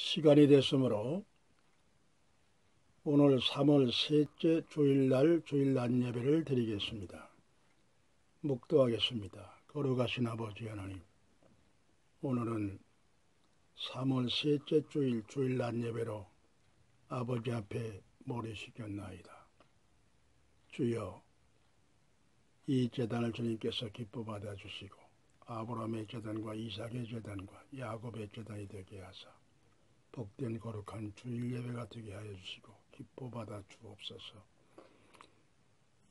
시간이 됐으므로 오늘 3월 셋째 주일날 주일 낮 예배를 드리겠습니다. 묵도하겠습니다. 거룩하신 아버지 하나님, 오늘은 3월 셋째 주일 주일 낮 예배로 아버지 앞에 모래시켰나이다. 주여, 이 제단을 주님께서 기뻐 받아주시고 아브라함의 제단과 이삭의 제단과 야곱의 제단이 되게 하사 복된 거룩한 주일 예배가 되게 하여 주시고 기뻐 받아 주옵소서.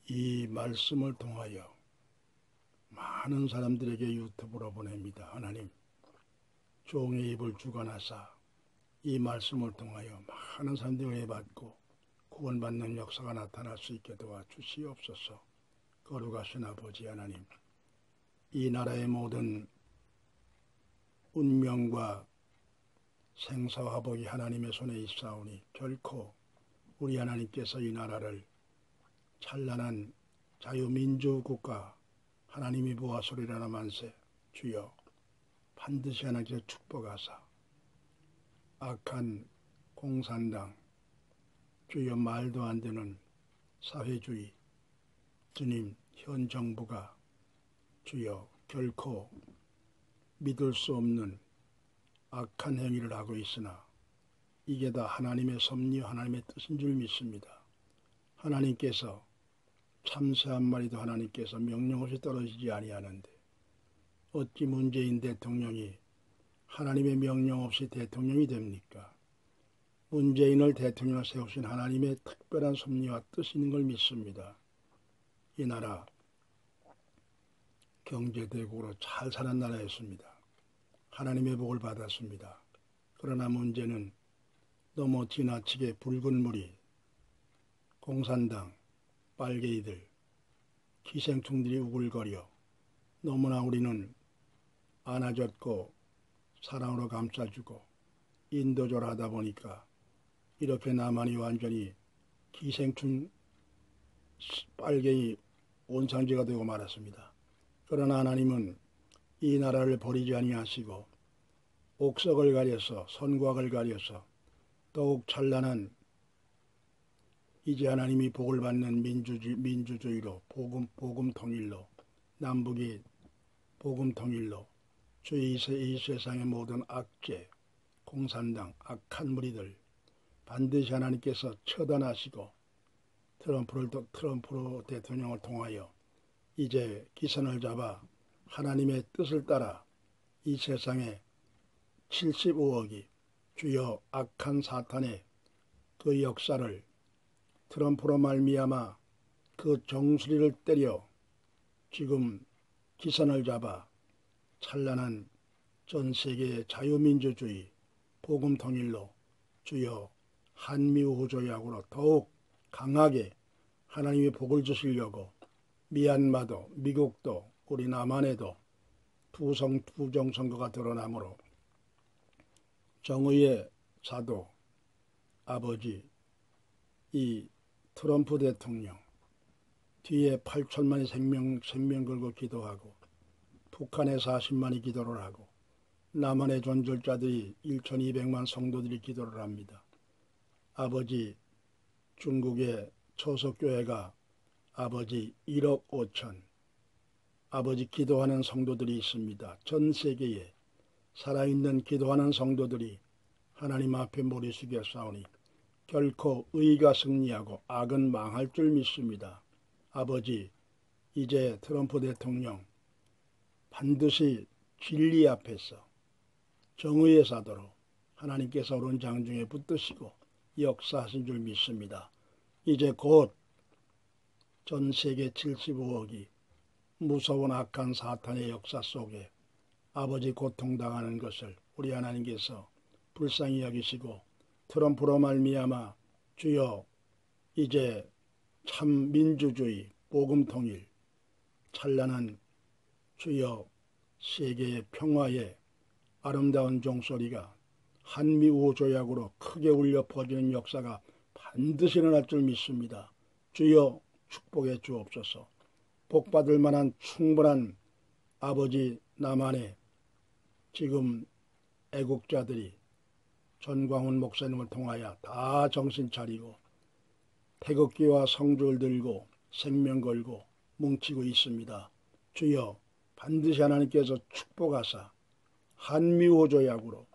이 말씀을 통하여 많은 사람들에게 유튜브로 보냅니다. 하나님, 종의 입을 주관하사 이 말씀을 통하여 많은 사람들이 은혜 받고 구원받는 역사가 나타날 수 있게 도와주시옵소서. 거룩하신 아버지 하나님, 이 나라의 모든 운명과 생사화복이 하나님의 손에 있사오니 결코 우리 하나님께서 이 나라를 찬란한 자유민주국가 하나님이 보아소리라나 만세. 주여, 반드시 하나님께서 축복하사 악한 공산당, 주여 말도 안 되는 사회주의, 주님 현 정부가 주여 결코 믿을 수 없는 악한 행위를 하고 있으나 이게 다 하나님의 섭리, 하나님의 뜻인 줄 믿습니다. 하나님께서 참새 한 마리도 하나님께서 명령 없이 떨어지지 아니하는데 어찌 문재인 대통령이 하나님의 명령 없이 대통령이 됩니까? 문재인을 대통령으로 세우신 하나님의 특별한 섭리와 뜻이 있는 걸 믿습니다. 이 나라 경제대국으로 잘 사는 나라였습니다. 하나님의 복을 받았습니다. 그러나 문제는 너무 지나치게 붉은 물이 공산당, 빨갱이들, 기생충들이 우글거려 너무나 우리는 안아줬고 사랑으로 감싸주고 인도적으로 하다 보니까 이렇게 남한이 완전히 기생충, 빨갱이 온상지가 되고 말았습니다. 그러나 하나님은 이 나라를 버리지 아니하시고 옥석을 가려서 선곽을 가려서 더욱 찬란한 이제 하나님이 복을 받는 민주주의로 복음 통일로 남북이 복음 통일로 주의 이 세상의 모든 악재, 공산당, 악한 무리들 반드시 하나님께서 처단하시고 트럼프 대통령을 통하여 이제 기선을 잡아 하나님의 뜻을 따라 이 세상에 75억이 주여 악한 사탄의 그 역사를 트럼프로 말미암아 그 정수리를 때려 지금 기선을 잡아 찬란한 전 세계의 자유민주주의 복음 통일로 주여 한미우 조약으로 더욱 강하게 하나님의 복을 주시려고 미얀마도 미국도 우리 남한에도 부정선거가 드러나므로 정의의 사도 아버지 이 트럼프 대통령 뒤에 8천만이 생명 걸고 기도하고 북한에 40만이 기도를 하고 남한의 존절자들이 1200만 성도들이 기도를 합니다. 아버지 중국의 초석교회가 아버지 1억 5천 아버지 기도하는 성도들이 있습니다. 전 세계에 살아있는 기도하는 성도들이 하나님 앞에 머리 숙여 싸우니 결코 의가 승리하고 악은 망할 줄 믿습니다. 아버지, 이제 트럼프 대통령 반드시 진리 앞에서 정의의 사도로 하나님께서 오른 장중에 붙드시고 역사하신 줄 믿습니다. 이제 곧 전 세계 75억이 무서운 악한 사탄의 역사 속에 아버지 고통당하는 것을 우리 하나님께서 불쌍히 여기시고 트럼프로 말미암아 주여 이제 참 민주주의 복음 통일 찬란한 주여 세계의 평화의 아름다운 종소리가 한미우호 조약으로 크게 울려 퍼지는 역사가 반드시 일어날 줄 믿습니다. 주여 축복해 주옵소서. 복받을 만한 충분한 아버지 남한에 지금 애국자들이 전광훈 목사님을 통하여 다 정신 차리고 태극기와 성조를 들고 생명 걸고 뭉치고 있습니다. 주여 반드시 하나님께서 축복하사 한미호조약으로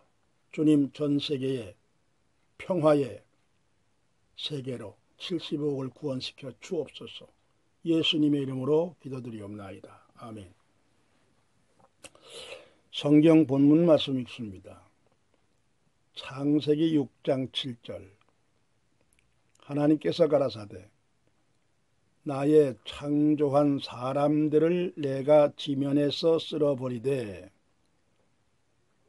주님 전 세계의 평화의 세계로 75억을 구원시켜 주옵소서. 예수님의 이름으로 기도드리옵나이다. 아멘. 성경 본문 말씀 읽습니다. 창세기 6장 7절. 하나님께서 가라사대 나의 창조한 사람들을 내가 지면에서 쓸어버리되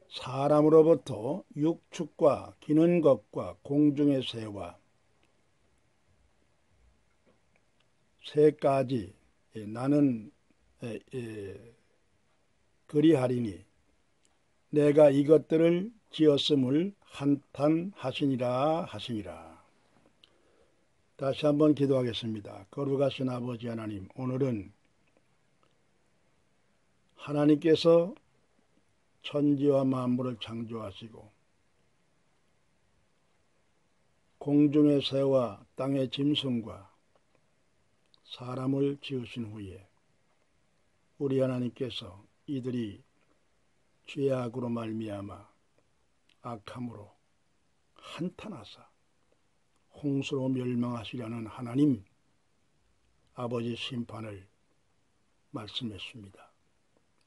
사람으로부터 육축과 기는 것과 공중의 새와 새까지 나는 그리하리니 내가 이것들을 지었음을 한탄하시니라 하시니라. 다시 한번 기도하겠습니다. 거룩하신 아버지 하나님, 오늘은 하나님께서 천지와 만물을 창조하시고 공중의 새와 땅의 짐승과 사람을 지으신 후에 우리 하나님께서 이들이 죄악으로 말미암아 악함으로 한탄하사 홍수로 멸망하시려는 하나님 아버지 심판을 말씀했습니다.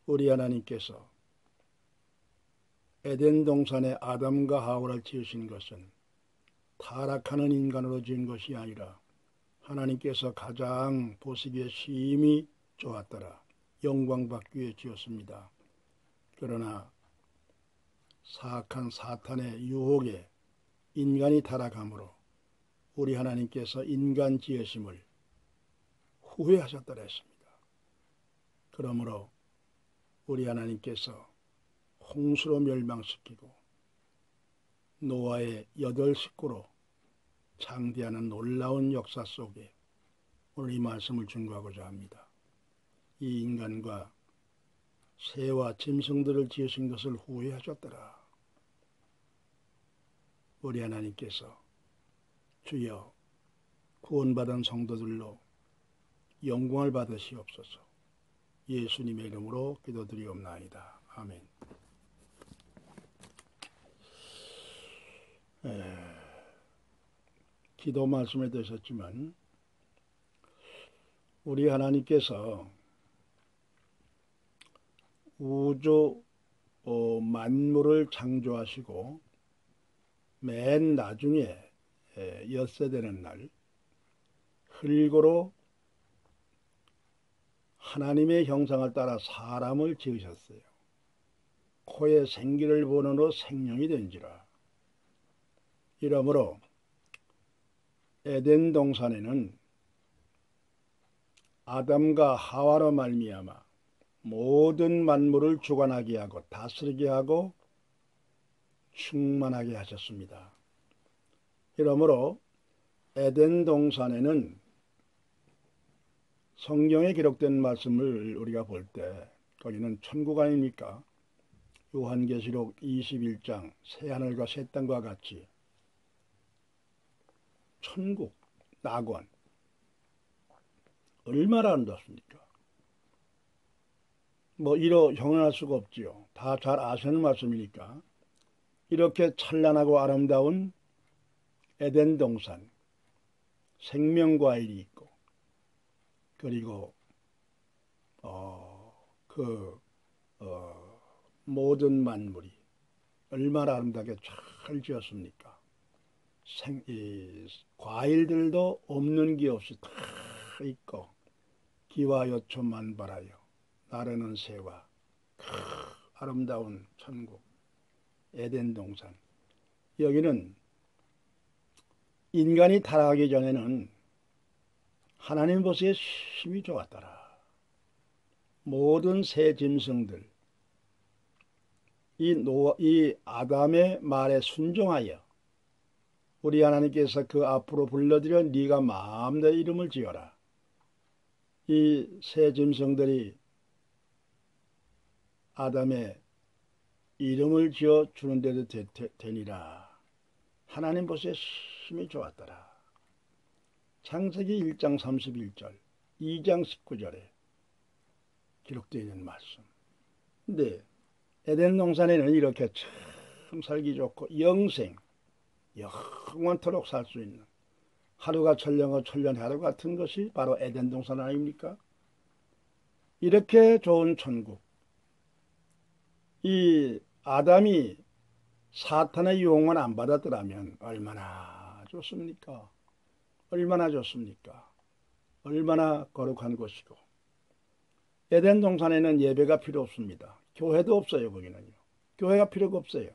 우리 하나님께서 에덴 동산에 아담과 하와를 지으신 것은 타락하는 인간으로 지은 것이 아니라 하나님께서 가장 보시기에 심히 좋았더라 영광받기 위해 지었습니다. 그러나 사악한 사탄의 유혹에 인간이 타락함으로 우리 하나님께서 인간 지으심을 후회하셨더라 했습니다. 그러므로 우리 하나님께서 홍수로 멸망시키고 노아의 8 식구로 창대하는 놀라운 역사 속에 오늘 이 말씀을 증거하고자 합니다. 이 인간과 새와 짐승들을 지으신 것을 후회하셨더라. 우리 하나님께서 주여 구원받은 성도들로 영광을 받으시옵소서. 예수님의 이름으로 기도드리옵나이다. 아멘. 기도 말씀에 드렸지만 우리 하나님께서 우주 만물을 창조하시고 맨 나중에 엿새 되는 날 흙으로 하나님의 형상을 따라 사람을 지으셨어요. 코에 생기를 보는으로 생명이 된지라. 이러므로 에덴 동산에는 아담과 하와로 말미암아 모든 만물을 주관하게 하고 다스리게 하고 충만하게 하셨습니다. 이러므로 에덴 동산에는 성경에 기록된 말씀을 우리가 볼 때 거기는 천국 아닙니까? 요한계시록 21장 새하늘과 새 땅과 같이 천국, 낙원 얼마나 아름답습니까? 이로 형언할 수가 없지요. 다 잘 아시는 말씀이니까. 이렇게 찬란하고 아름다운 에덴 동산, 생명과일이 있고, 그리고 모든 만물이 얼마나 아름답게 잘 지었습니까? 과일들도 없는 게 없이 다 있고, 기와 요초 만발하여 나르는 새와 아름다운 천국 에덴 동산. 여기는 인간이 타락하기 전에는 하나님 보시기에 심히 좋았더라. 모든 새 짐승들 이 아담의 말에 순종하여 우리 하나님께서 그 앞으로 불러들여 네가 마음대로 이름을 지어라. 이 새 짐승들이 아담의 이름을 지어 주는 데도 되니라. 하나님 보시기에 심히 좋았더라. 창세기 1장 31절, 2장 19절에 기록되어 있는 말씀. 근데 에덴 동산에는 이렇게 참 살기 좋고 영생, 영원토록 살 수 있는 하루가 천년과 천년의 하루 같은 것이 바로 에덴 동산 아닙니까? 이렇게 좋은 천국, 이 아담이 사탄의 유혹만 안 받았더라면 얼마나 좋습니까? 얼마나 좋습니까? 얼마나 거룩한 곳이고. 에덴 동산에는 예배가 필요 없습니다. 교회도 없어요. 거기는요. 교회가 필요가 없어요.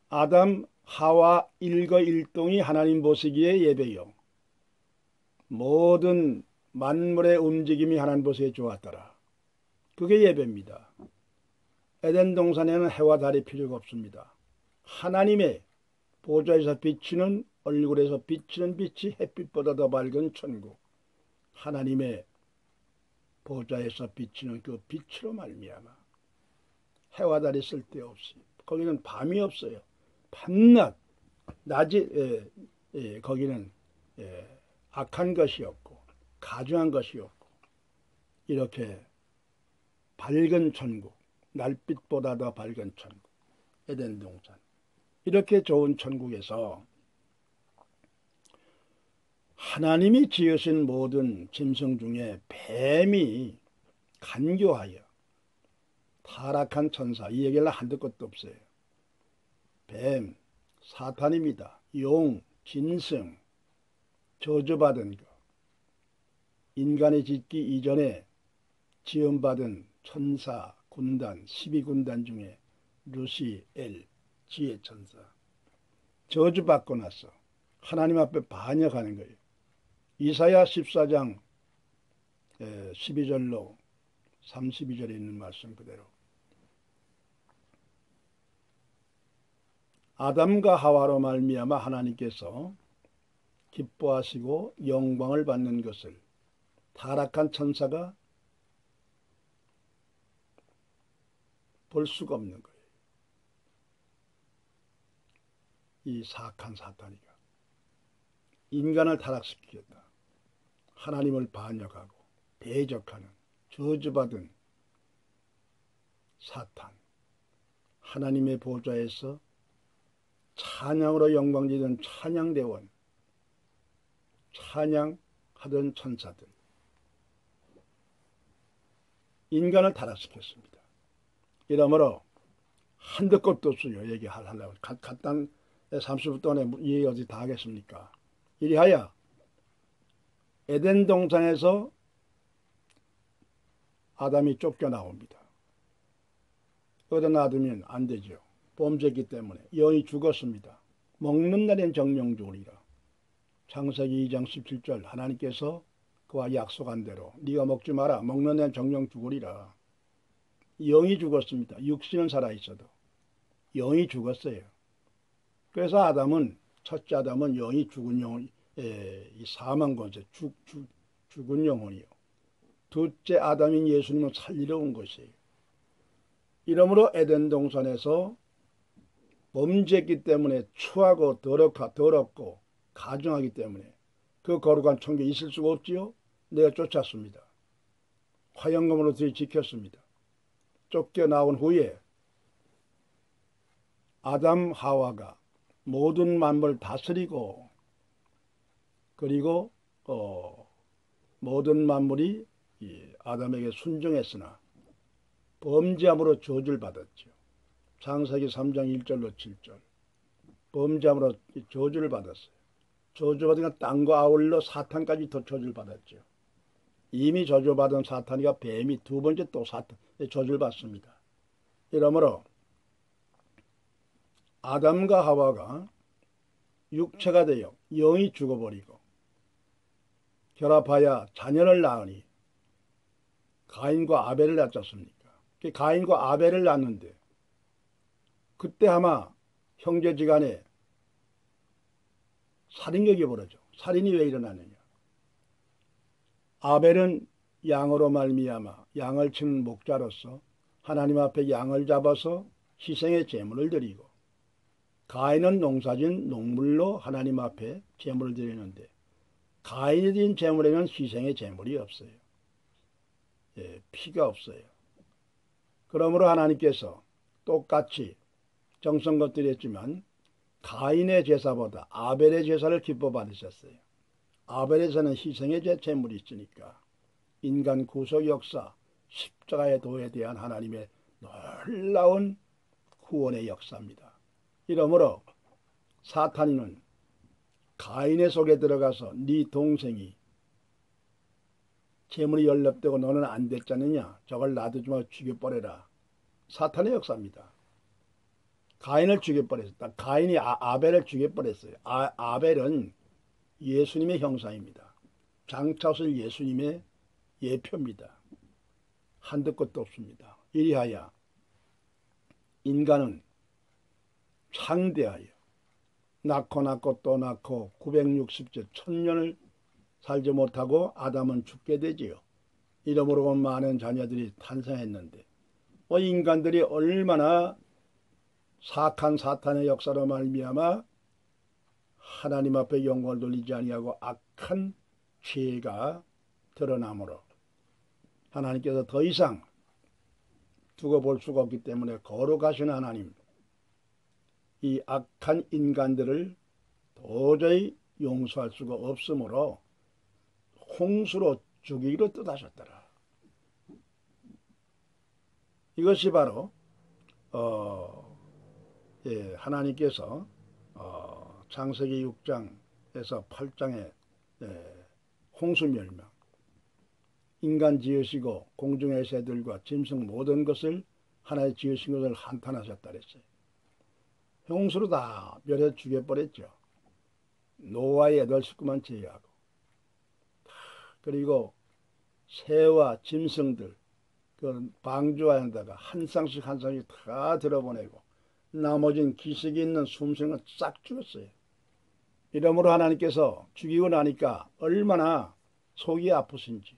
아담, 하와 일거일동이 하나님 보시기에 예배요. 모든 만물의 움직임이 하나님 보시기에 좋았더라. 그게 예배입니다. 에덴 동산에는 해와 달이 필요가 없습니다. 하나님의 보좌에서 비치는, 얼굴에서 비치는 빛이 햇빛보다 더 밝은 천국. 하나님의 보좌에서 비치는 그 빛으로 말미암아 해와 달이 쓸데없이, 거기는 밤이 없어요. 밤낮, 낮이, 거기는 악한 것이 없고 가증한 것이 없고, 이렇게 밝은 천국, 날빛보다 더 밝은 천국, 에덴 동산. 이렇게 좋은 천국에서 하나님이 지으신 모든 짐승 중에 뱀이 간교하여 타락한 천사, 이 얘기를 한두 것도 없어요. 뱀, 사탄입니다. 용, 짐승, 저주받은 것, 인간이 짓기 이전에 지음받은 천사, 군단, 12군단 중에 루시엘, 지혜천사, 저주받고 나서 하나님 앞에 반역하는 거예요. 이사야 14장 12절로 32절에 있는 말씀 그대로 아담과 하와로 말미암아 하나님께서 기뻐하시고 영광을 받는 것을 타락한 천사가 볼 수가 없는 거예요. 이 사악한 사탄이가 인간을 타락시키겠다. 하나님을 반역하고 배적하는 저주받은 사탄, 하나님의 보좌에서 찬양으로 영광지던 찬양대원, 찬양하던 천사들, 인간을 타락시켰습니다. 이러므로 한두 것도 없어요. 얘기하려고. 간단 30분 동안에 얘기 어디 다 하겠습니까? 이리하여 에덴 동산에서 아담이 쫓겨나옵니다. 어디다 놔두면 안 되죠. 범죄했기 때문에 영이 죽었습니다. 먹는 날엔 정령 죽으리라. 창세기 2장 17절 하나님께서 그와 약속한 대로 네가 먹지 마라. 먹는 날엔 정령 죽으리라. 영이 죽었습니다. 육신은 살아있어도 영이 죽었어요. 그래서 아담은, 첫째 아담은 영이 죽은 영혼, 이 사망 권세, 죽은 영혼이요. 둘째 아담인 예수님은 살리러 온 것이에요. 이러므로 에덴 동산에서 범죄했기 때문에 추하고 더럽고 가증하기 때문에 그 거룩한 천국에 있을 수가 없지요. 내가 쫓았습니다. 화영검으로 지켰습니다. 쫓겨나온 후에 아담 하와가 모든 만물을 다스리고, 그리고 모든 만물이 아담에게 순종했으나 범죄함으로 저주를 받았죠. 창세기 3장 1절로 7절 범죄함으로 저주를 받았어요. 저주받은 건 땅과 아울러 사탄까지 더 저주를 받았죠. 이미 저주받은 사탄이가 뱀이 두 번째 또 저주를 받습니다. 이러므로 아담과 하와가 육체가 되어 영이 죽어버리고 결합하여 자녀를 낳으니 가인과 아벨을 낳지 않습니까? 가인과 아벨을 낳는데 그때 아마 형제지간에 살인격이 벌어져. 살인이 왜 일어나느냐? 아벨은 양으로 말미암아 양을 치는 목자로서 하나님 앞에 양을 잡아서 희생의 제물을 드리고, 가인은 농사진 농물로 하나님 앞에 제물을 드리는데 가인이 드린 제물에는 희생의 제물이 없어요. 예, 피가 없어요. 그러므로 하나님께서 똑같이 정성껏 드렸지만 가인의 제사보다 아벨의 제사를 기뻐 받으셨어요. 아벨의 제사는 희생의 제물이 있으니까 인간 구속 역사, 십자가의 도에 대한 하나님의 놀라운 구원의 역사입니다. 이러므로 사탄이는 가인의 속에 들어가서 네 동생이 재물이 연락되고 너는 안 됐잖느냐, 저걸 놔두지 말고 죽여버려라. 사탄의 역사입니다. 가인을 죽여버렸다. 가인이 아벨을 죽여버렸어요. 아벨은 예수님의 형상입니다. 장차오실 예수님의 예표입니다. 한두 것도 없습니다. 이리하여 인간은 창대하여 낳고 또 낳고 960세 1000년을 살지 못하고 아담은 죽게 되지요. 이러므로 많은 자녀들이 탄생했는데 인간들이 얼마나 사악한 사탄의 역사로 말미암아 하나님 앞에 영광을 돌리지 아니하고 악한 죄가 드러나므로 하나님께서 더 이상 두고 볼 수가 없기 때문에 거룩하신 하나님, 이 악한 인간들을 도저히 용서할 수가 없으므로 홍수로 죽이기로 뜻하셨더라. 이것이 바로 하나님께서 창세기 6장에서 8장에 홍수 멸망, 인간 지으시고 공중의 새들과 짐승 모든 것을 하나의 지으신 것을 한탄하셨다 그랬어요. 홍수로 다 멸해 죽여버렸죠. 노아의 8식구만 제외하고. 그리고 새와 짐승들 그 방주하에다가 한 쌍씩 한 쌍씩 다 들어보내고 나머지는 기색이 있는 숨쉬는 건 싹 죽었어요. 이러므로 하나님께서 죽이고 나니까 얼마나 속이 아프신지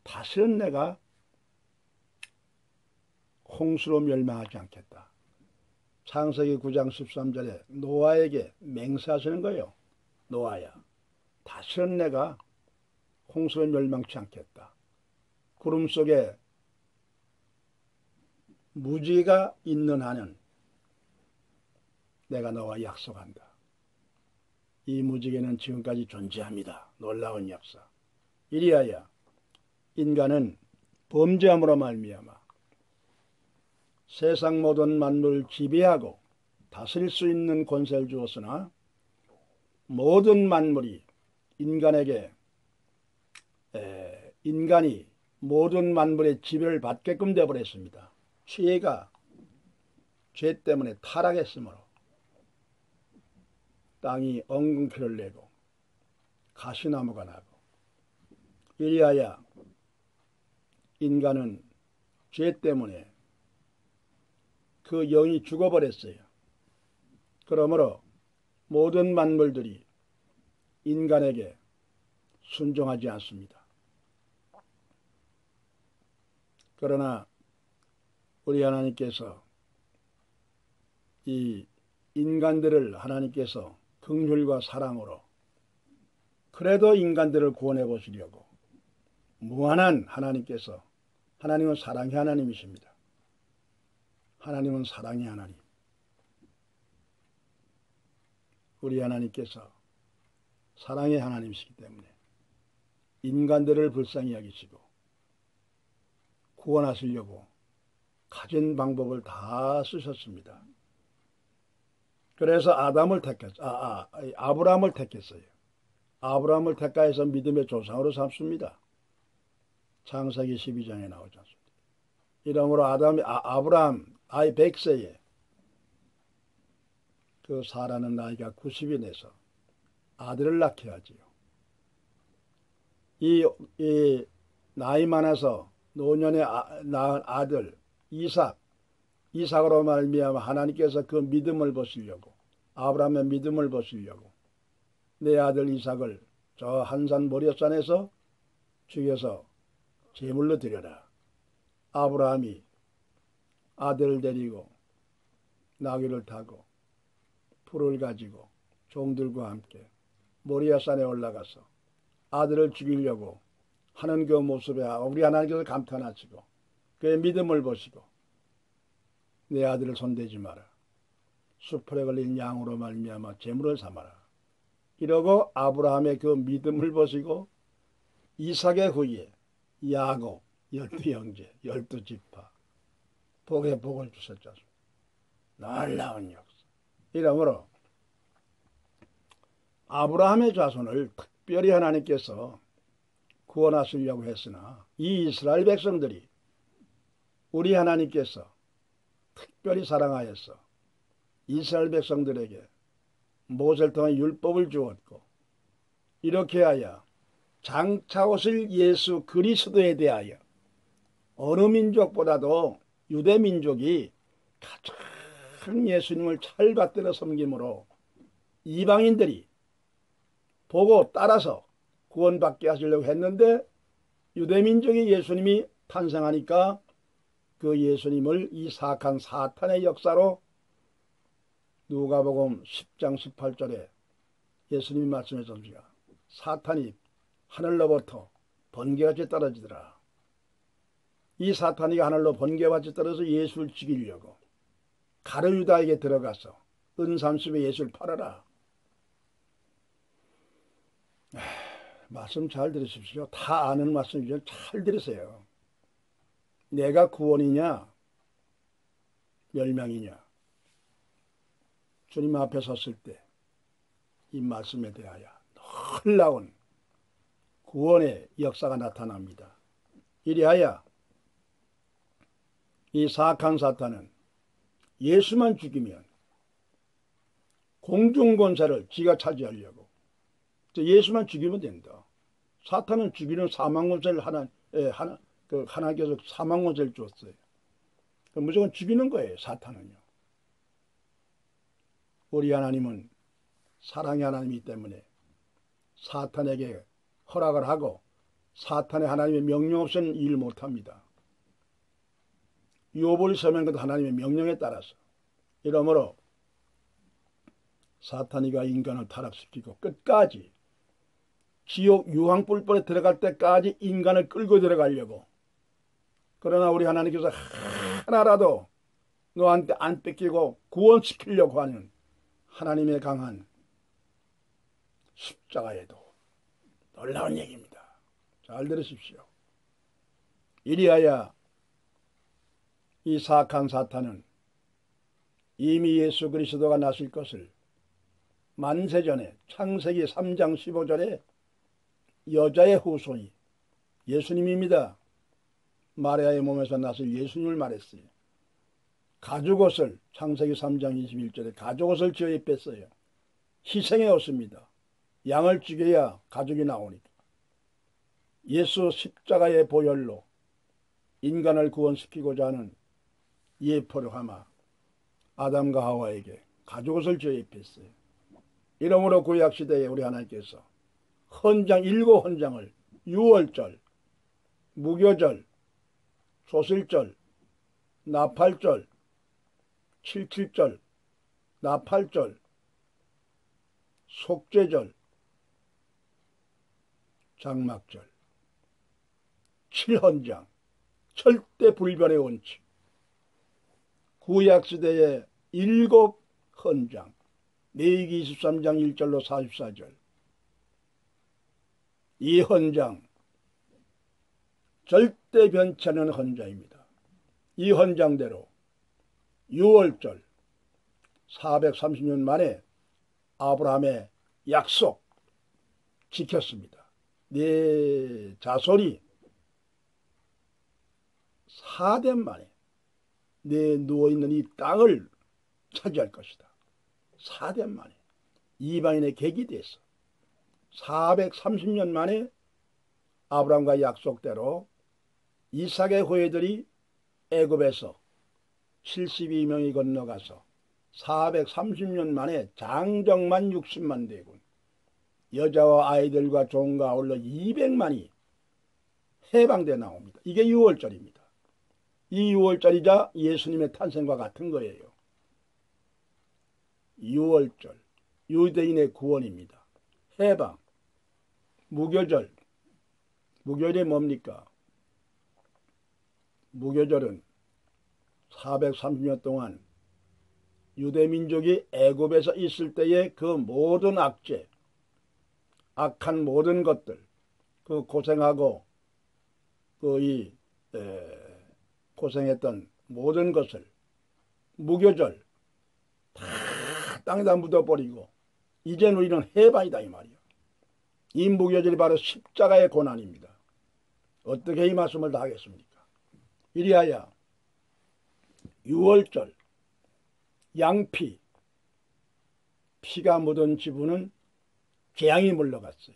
다시는 내가 홍수로 멸망하지 않겠다. 창세기 9장 13절에 노아에게 맹세하시는 거예요. 노아야, 다시는 내가 홍수로 멸망치 않겠다. 구름 속에 무지가 있는 한은 내가 너와 약속한다. 이 무지개는 지금까지 존재합니다. 놀라운 역사. 이리하여 인간은 범죄함으로 말미암아 세상 모든 만물을 지배하고 다스릴 수 있는 권세를 주었으나 모든 만물이 인간이 모든 만물의 지배를 받게끔 되어버렸습니다. 죄 때문에 타락했으므로 땅이 엉겅퀴를 내고 가시나무가 나고 이리하여 인간은 죄 때문에 그 영이 죽어버렸어요. 그러므로 모든 만물들이 인간에게 순종하지 않습니다. 그러나 우리 하나님께서 이 인간들을 하나님께서 긍휼과 사랑으로 그래도 인간들을 구원해 보시려고 무한한 하나님은 사랑의 하나님이십니다. 하나님은 사랑의 하나님. 우리 하나님께서 사랑의 하나님이시기 때문에 인간들을 불쌍히 여기시고 구원하시려고 가진 방법을 다 쓰셨습니다. 그래서 아브라함을 택했어요. 아브라함을 택하여서 믿음의 조상으로 삼습니다. 창세기 12장에 나오지 않습니다. 이러므로 아브라함 100세에 그 사라는 나이가 90이 돼서 아들을 낳게 하지요. 이 나이 많아서 노년에 낳은 아들 이삭으로 말미암아 하나님께서 그 믿음을 보시려고 아브라함의 믿음을 보시려고 내 아들 이삭을 저 한산 모리아산에서 죽여서 제물로 드려라. 아브라함이 아들을 데리고 나귀를 타고 불을 가지고 종들과 함께 모리아산에 올라가서 아들을 죽이려고 하는 그 모습에 우리 하나님께서 감탄하시고 그의 믿음을 보시고 내 아들을 손대지 마라. 수풀에 걸린 양으로 말미암아 제물을 삼아라. 이러고 아브라함의 그 믿음을 보시고 이삭의 후에 야곱 12형제 12지파 복에 복을 주셨죠. 놀라운 역사. 이러므로 아브라함의 자손을 특별히 하나님께서 구원하시려고 했으나 이 이스라엘 백성들이 우리 하나님께서 특별히 사랑하여서 이스라엘 백성들에게 모세를 통해 율법을 주었고 이렇게 하여 장차 오실 예수 그리스도에 대하여 어느 민족보다도 유대 민족이 가장 예수님을 잘 받들어 섬김으로 이방인들이 보고 따라서 구원받게 하시려고 했는데 유대 민족이 예수님이 탄생하니까 그 예수님을 이 사악한 사탄의 역사로 누가복음 10장 18절에 예수님이 말씀하셨습니다. 사탄이 하늘로부터 번개같이 떨어지더라. 이 사탄이 하늘로 번개같이 떨어져서 예수를 죽이려고 가룟 유다에게 들어가서 은 30에 예수를 팔아라. 말씀 잘 들으십시오. 다 아는 말씀이죠. 잘 들으세요. 내가 구원이냐 멸망이냐 주님 앞에 섰을 때 이 말씀에 대하여 놀라운 구원의 역사가 나타납니다. 이리하여 이 사악한 사탄은 예수만 죽이면 공중권세를 지가 차지하려고 예수만 죽이면 된다. 사탄은 죽이는 사망권세를 하나님께서 사망권세를 줬어요. 무조건 죽이는 거예요. 사탄은요. 우리 하나님은 사랑의 하나님이기 때문에 사탄에게 허락을 하고 사탄의 하나님의 명령 없이는 일 못합니다. 욥을 서면 것도 하나님의 명령에 따라서. 이러므로 사탄이가 인간을 타락시키고 끝까지 지옥 유황불불에 들어갈 때까지 인간을 끌고 들어가려고. 그러나 우리 하나님께서 하나라도 너한테 안 뺏기고 구원시키려고 하는 하나님의 강한 십자가에도 놀라운 얘기입니다. 잘 들으십시오. 이리하여 이 사악한 사탄은 이미 예수 그리스도가 나실 것을 만세전에 창세기 3장 15절에 여자의 후손이 예수님입니다. 마리아의 몸에서 나실 예수님을 말했어요. 가죽옷을 창세기 3장 21절에 가죽옷을 지어 입혔어요. 희생의 옷입니다. 양을 죽여야 가죽이 나오니까. 예수 십자가의 보혈로 인간을 구원시키고자 하는 예포를 삼아 아담과 하와에게 가죽옷을 지어 입혔어요. 이러므로 구약시대에 우리 하나님께서 헌장 7헌장을 유월절, 무교절, 소실절, 나팔절, 칠칠절, 나팔절, 속죄절, 장막절, 7헌장, 절대 불변의 원칙, 구약시대의 7헌장, 레위기 23장 1절로 44절, 이 헌장 절대 변치 않는 헌장입니다. 이 헌장대로 6월절 430년 만에 아브라함의 약속 지켰습니다. 내 자손이 4대 만에 내 누워있는 이 땅을 차지할 것이다. 4대 만에 이방인의 객이 돼서 430년 만에 아브라함과 약속대로 이삭의 후예들이 애굽에서 72명이 건너가서 430년 만에 장정만 60만 대군, 여자와 아이들과 종과 아울러 200만이 해방돼 나옵니다. 이게 6월절입니다. 이 6월절이자 예수님의 탄생과 같은 거예요. 유월절, 유대인의 구원입니다. 해방, 무교절. 무교절이 뭡니까? 무교절은 430년 동안 유대민족이 애굽에서 있을 때의 그 모든 악재, 악한 모든 것들, 그 고생하고 고생했던 모든 것을 무교절 다 땅에다 묻어버리고 이제는 우리는 해방이다 이 말이야. 이 무교절이 바로 십자가의 고난입니다. 어떻게 이 말씀을 다 하겠습니까? 이리하여 유월절 양피, 피가 묻은 지붕은 재앙이 물러갔어요.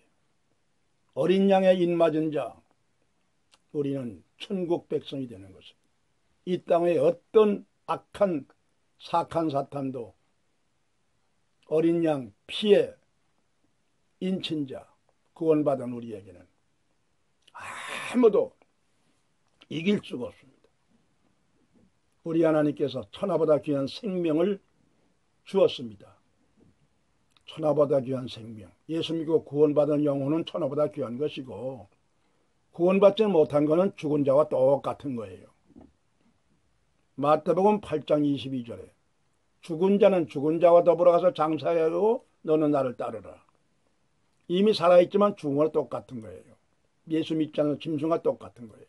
어린 양의 입맞은 자, 우리는 천국 백성이 되는 것입니다. 이 땅에 어떤 악한 사악한 사탄도 어린 양 피에 인친 자, 구원받은 우리에게는 아무도 이길 수가 없습니다. 우리 하나님께서 천하보다 귀한 생명을 주었습니다. 천하보다 귀한 생명. 예수 믿고 구원받은 영혼은 천하보다 귀한 것이고 구원받지 못한 것은 죽은 자와 똑같은 거예요. 마태복음 8장 22절에 죽은 자는 죽은 자와 더불어 가서 장사하고 너는 나를 따르라. 이미 살아있지만 죽은 거와 똑같은 거예요. 예수 믿지 않는 짐승과 똑같은 거예요.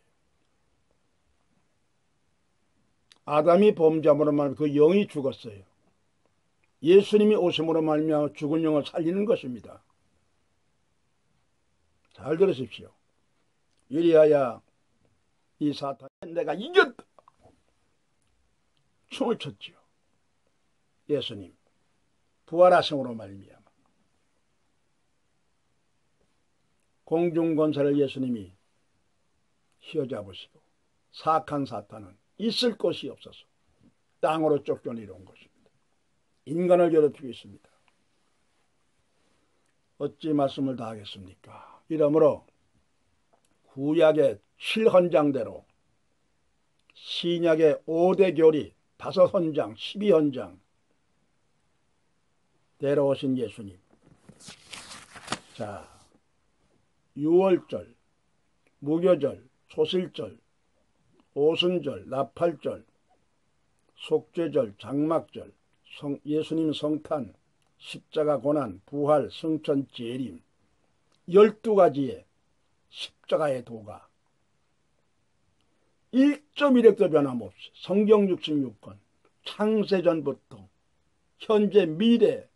아담이 범죄함으로 말미암아 그 영이 죽었어요. 예수님이 오심으로 말미암아 죽은 영을 살리는 것입니다. 잘 들으십시오. 이리하여 이 사탄 내가 이겼다. 춤을 췄지요. 예수님 부활하심으로 말미암아 공중권세를 예수님이 휘어잡으시고 사악한 사탄은 있을 곳이 없어서 땅으로 쫓겨내려온 것입니다. 인간을 괴롭히고 있습니다. 어찌 말씀을 다 하겠습니까? 이러므로 구약의 7헌장대로 신약의 5대 교리 5헌장 12헌장 대로 오신 예수님. 자, 유월절, 무교절, 초실절, 오순절, 나팔절, 속죄절, 장막절, 예수님 성탄, 십자가 고난, 부활, 성천, 재림 12가지의 십자가의 도가 1.1획도 변함없이 성경 66권 창세전부터 현재 미래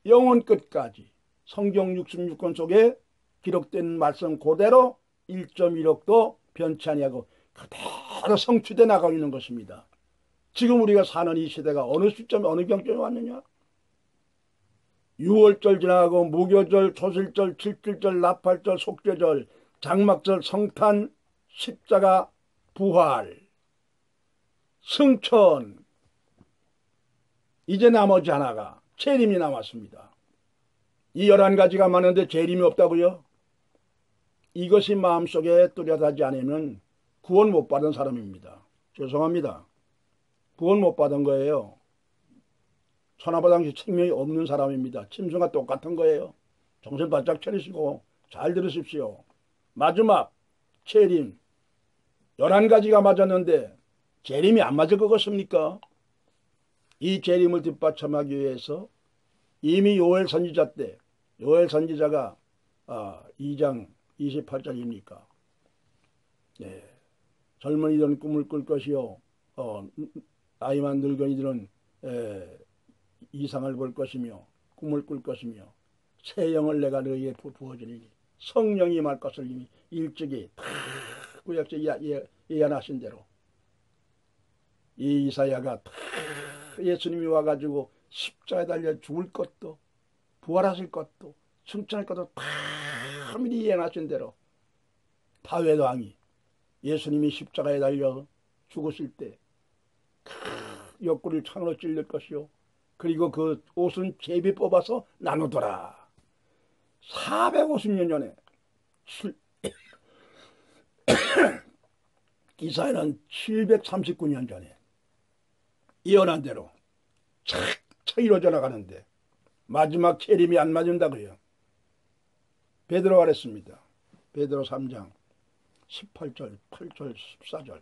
영원 끝까지 성경 66권 속에 기록된 말씀 그대로 1.1억도 변치 아니하고 그대로 성취돼 나가고 있는 것입니다. 지금 우리가 사는 이 시대가 어느 시점에 어느 경점에 왔느냐? 6월절 지나가고 무교절, 초실절, 칠칠절, 나팔절, 속죄절, 장막절, 성탄, 십자가, 부활, 승천. 이제 나머지 하나가 재림이 남았습니다. 이 11가지가 많은데 재림이 없다고요? 이것이 마음속에 뚜렷하지 않으면 구원 못 받은 사람입니다. 죄송합니다. 구원 못 받은 거예요. 천하보다 생명이 없는 사람입니다. 짐승과 똑같은 거예요. 정신 바짝 차리시고 잘 들으십시오. 마지막 재림 11가지가 맞았는데 재림이 안 맞을 것 같습니까? 이 재림을 뒷받침하기 위해서 이미 요엘 선지자 때 요엘 선지자가 2장 28절입니까? 네. 젊은이들은 꿈을 꿀 것이요 나이만 늙은이들은 이상을 볼 것이며 꿈을 꿀 것이며 새 영을 내가 너희에게 부어주리니 성령이 임할 것을 이미 일찍이 구약서 예언하신 대로 이 이사야가 예수님이 와가지고 십자가에 달려 죽을 것도 부활하실 것도 승천할 것도 다 미리 예언하신 대로 다윗 왕이 예수님이 십자가에 달려 죽으실 때 옆구리를 창으로 찔릴 것이요 그리고 그 옷은 제비 뽑아서 나누더라. 450년 전에 이사야는 739년 전에 예언한 대로 착착 이루어져 나가는데 마지막 재림이 안 맞는다고요. 베드로가 그랬습니다. 베드로 3장 18절, 8절, 14절.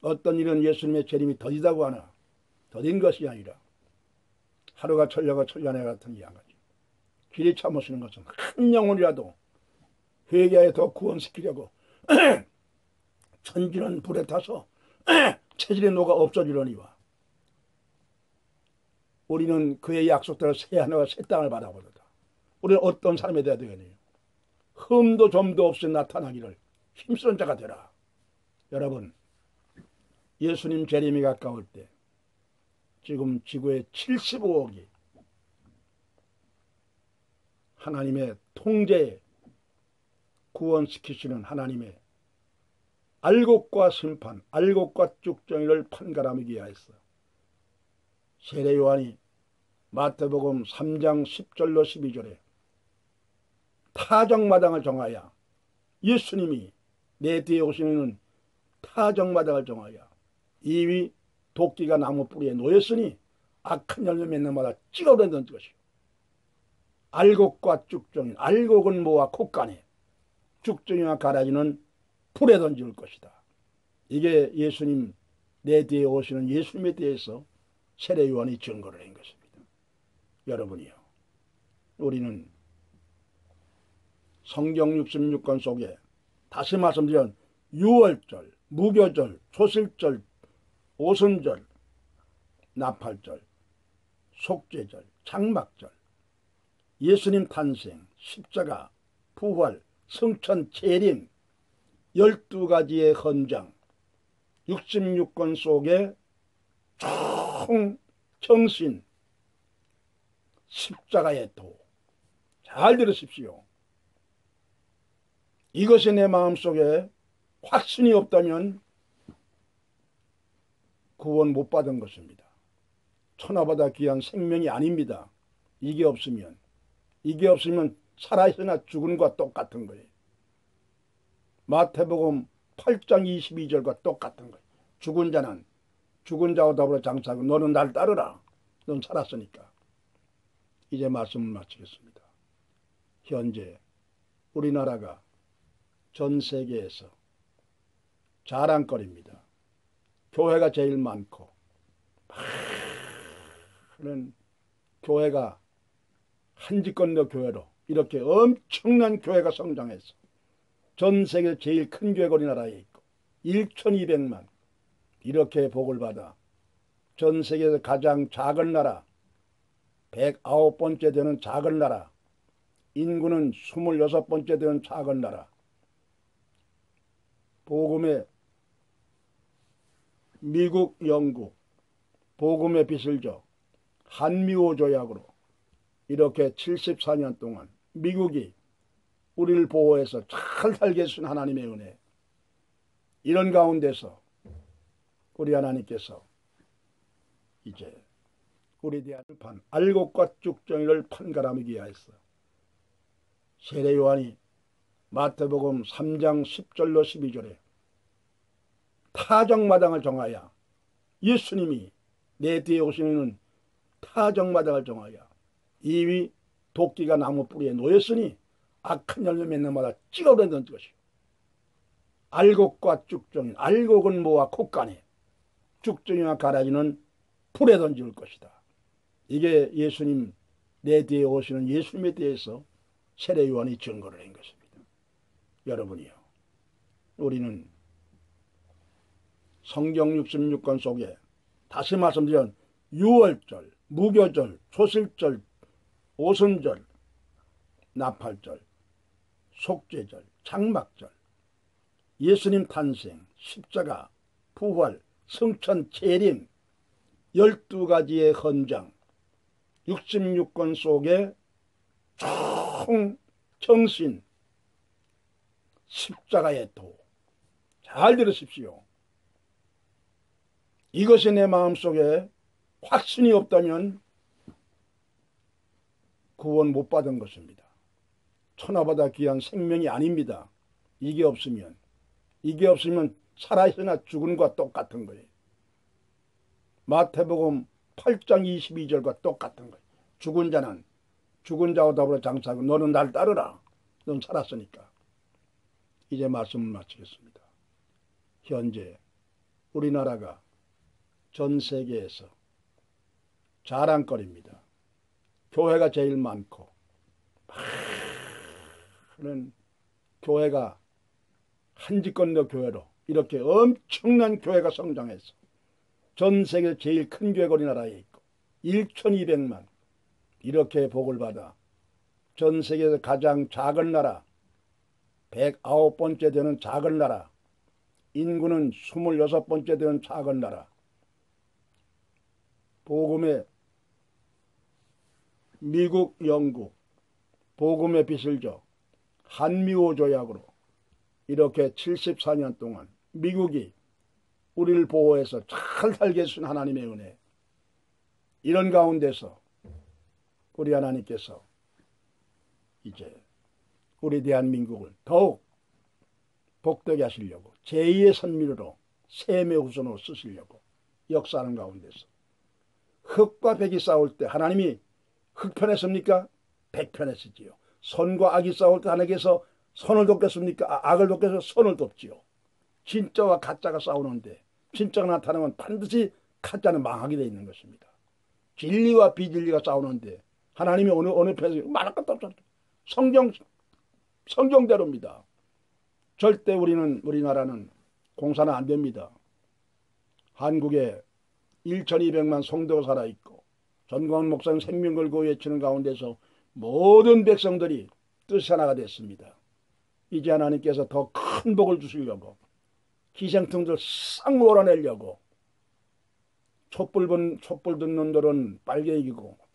어떤 일은 예수님의 재림이 더디다고 하나 더딘 것이 아니라 하루가 천려가 천년에 같은 이양같이 길이 참으시는 것은 한 영혼이라도 회개하여 더 구원시키려고 천지는 불에 타서 체질의 노가 없어지려니와 우리는 그의 약속대로 새 하늘과 새 땅을 바라보도다. 우리는 어떤 사람이 되어야 되겠느냐. 흠도 점도 없이 나타나기를 힘쓰는 자가 되라. 여러분, 예수님 재림이 가까울 때 지금 지구의 75억이 하나님의 통제에 구원시키시는 하나님의 알곡과 심판, 알곡과 쭉정이를 판가름하기 위하였어. 세례 요한이 마태복음 3장 10절로 12절에 타정마당을 정하여 예수님이 내 뒤에 오시는 타정마당을 정하여 이위 도끼가 나무 뿌리에 놓였으니 악한 열매 맺는 마다 찍어버리는 것이요. 알곡과 쭉정이, 알곡은 모아 콧간에, 쭉정이와 가라지는 불에 던질 것이다. 이게 예수님 내 뒤에 오시는 예수님에 대해서 세례 요한이 증거를 한 것입니다. 여러분이요, 우리는 성경 66권 속에 다시 말씀드린 유월절, 무교절, 초실절, 오순절, 나팔절, 속죄절, 장막절, 예수님 탄생, 십자가, 부활, 성천, 재림, 12가지의 헌장, 66권 속에 총 정신, 십자가의 도. 잘 들으십시오. 이것이 내 마음속에 확신이 없다면 구원 못 받은 것입니다. 천하보다 귀한 생명이 아닙니다. 이게 없으면 살아있으나 죽은 것과 똑같은 거예요. 마태복음 8장 22절과 똑같은 거예요. 죽은 자는 죽은 자와 더불어 장사하고 너는 날 따르라. 넌 살았으니까. 이제 말씀을 마치겠습니다. 현재 우리나라가 전 세계에서 자랑거리입니다. 교회가 제일 많고 많은 교회가 한지건너 교회로 이렇게 엄청난 교회가 성장해서 전 세계 제일 큰 교회가 우리나라에 있고 1200만 이렇게 복을 받아 전 세계에서 가장 작은 나라 109번째 되는 작은 나라 인구는 26번째 되는 작은 나라 복음의 미국, 영국 복음의 빛을 줘 한미호 조약으로 이렇게 74년 동안 미국이 우리를 보호해서 잘 살게 해주신 하나님의 은혜 이런 가운데서 우리 하나님께서 이제 우리에 대한 판 알곡과 쭉정이를 판가름하기 위하였어. 세례 요한이 마태복음 3장 10절로 12절에 타정마당을 정하여 예수님이 내 뒤에 오시는 타정마당을 정하여 이위 도끼가 나무 뿌리에 놓였으니 악한 열매 맺는 마다 찍어버리는 것이요. 알곡과 쭉정이, 알곡은 모아 콧간에, 쭉정이와 가라지는 불에 던질 것이다. 이게 예수님 내 뒤에 오시는 예수님에 대해서 세례 요한이 증거를 한 것입니다. 여러분이요, 우리는 성경 66권 속에 다시 말씀드린 유월절, 무교절, 초실절, 오순절, 나팔절, 속죄절, 장막절, 예수님 탄생, 십자가, 부활, 성천, 재림 12가지의 헌장 66권 속에 총 정신 십자가의 도. 잘 들으십시오. 이것이 내 마음속에 확신이 없다면 구원 못 받은 것입니다. 천하보다 귀한 생명이 아닙니다. 이게 없으면 살아있으나 죽은 것과 똑같은 거예요. 마태복음 8장 22절과 똑같은 거예요. 죽은 자는 죽은 자와 더불어 장사하고 너는 날 따르라. 넌 살았으니까. 이제 말씀을 마치겠습니다. 현재 우리나라가 전 세계에서 자랑거리입니다. 교회가 제일 많고 많은 교회가 한지 건너 교회로 이렇게 엄청난 교회가 성장해서 전 세계 제일 큰 교회가 우리나라에 있고 1,200만 이렇게 복을 받아 전 세계에서 가장 작은 나라 109번째 되는 작은 나라 인구는 26번째 되는 작은 나라 복음의 미국, 영국 복음의 빛을 줘 한미호 조약으로 이렇게 74년 동안 미국이 우리를 보호해서 잘 살게 해준 하나님의 은혜 이런 가운데서 우리 하나님께서 이제 우리 대한민국을 더욱 복되게 하시려고 제2의 선민으로 셈의 후손으로 쓰시려고 역사하는 가운데서 흑과 백이 싸울 때 하나님이 흑편에 씁니까? 백편에 쓰지요. 선과 악이 싸울 때 하나님께서 선을 돕겠습니까? 악을 돕겠어 선을 돕지요. 진짜와 가짜가 싸우는데 진짜가 나타나면 반드시 가짜는 망하게 되어 있는 것입니다. 진리와 비진리가 싸우는데 하나님이 어느 편에 말할 것도 없어요. 성경대로입니다. 절대 우리나라는 공사는 안 됩니다. 한국에 1,200만 성도가 살아있고 전광훈 목사님 생명 걸고 외치는 가운데서 모든 백성들이 뜻이 하나가 됐습니다. 이제 하나님께서 더 큰 복을 주시려고 기생충들 싹 몰아내려고 촛불 듣는 돌은 빨개 이기고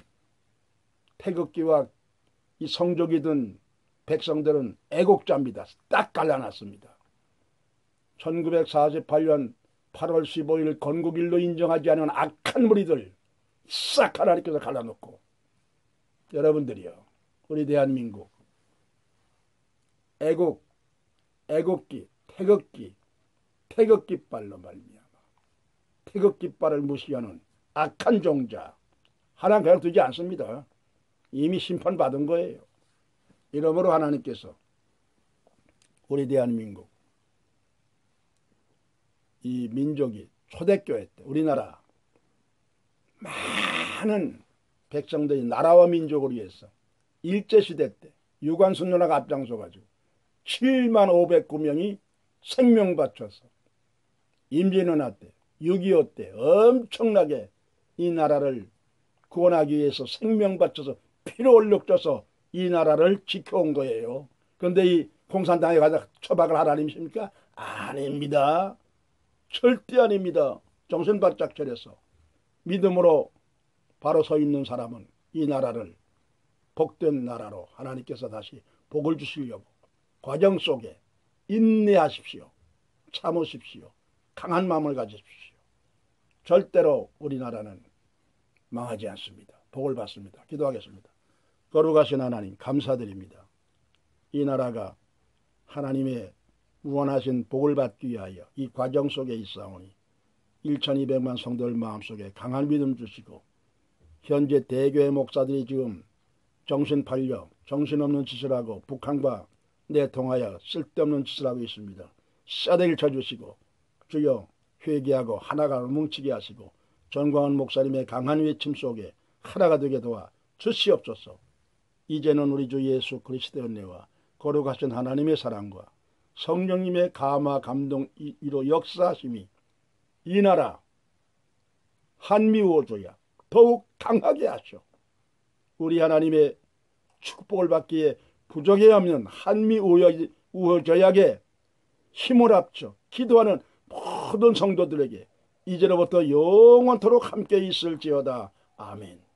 태극기와 이 성족이 든 백성들은 애국자입니다. 딱 갈라놨습니다. 1948년 8월 15일 건국일로 인정하지 않은 악한 무리들 싹 하나님께서 갈라놓고 여러분들이요 우리 대한민국 애국기 태극깃발로 말미암아 태극깃발을 무시하는 악한 종자 하나님 그냥 두지 않습니다. 이미 심판받은 거예요. 이러므로 하나님께서 우리 대한민국 이 민족이 초대교회 때 우리나라 많은 백성들이 나라와 민족을 위해서 일제시대 때 유관순 누나가 앞장서가지고 7509명이 생명 바쳐서 임진 누나 때 6.25 때 엄청나게 이 나라를 구원하기 위해서 생명 바쳐서 피로 얼룩져서 이 나라를 지켜온 거예요. 그런데 이 공산당에 가서 처박을 하나님이십니까? 아닙니다. 절대 아닙니다. 정신 바짝 차려서 믿음으로 바로 서 있는 사람은 이 나라를 복된 나라로 하나님께서 다시 복을 주시려고 과정 속에 인내하십시오. 참으십시오. 강한 마음을 가지십시오. 절대로 우리나라는 망하지 않습니다. 복을 받습니다. 기도하겠습니다. 거룩하신 하나님 감사드립니다. 이 나라가 하나님의 무한하신 복을 받기 위하여 이 과정 속에 있사오니 1,200만 성도들 마음속에 강한 믿음 주시고 현재 대교회 목사들이 지금 정신 팔려 정신없는 짓을 하고 북한과 내통하여 쓸데없는 짓을 하고 있습니다. 싸대기를 쳐주시고 주여 회개하고 하나가 뭉치게 하시고 전광훈 목사님의 강한 외침 속에 하나가 되게 도와 주시옵소서. 이제는 우리 주 예수 그리스도의 은혜와 거룩하신 하나님의 사랑과 성령님의 감화 감동 이로 역사하심이 이 나라 한미우호조약 더욱 강하게 하시오. 우리 하나님의 축복을 받기에 부족해 없는 한미우호조약에 힘을 합쳐 기도하는 모든 성도들에게 이제로부터 영원토록 함께 있을지어다. 아멘.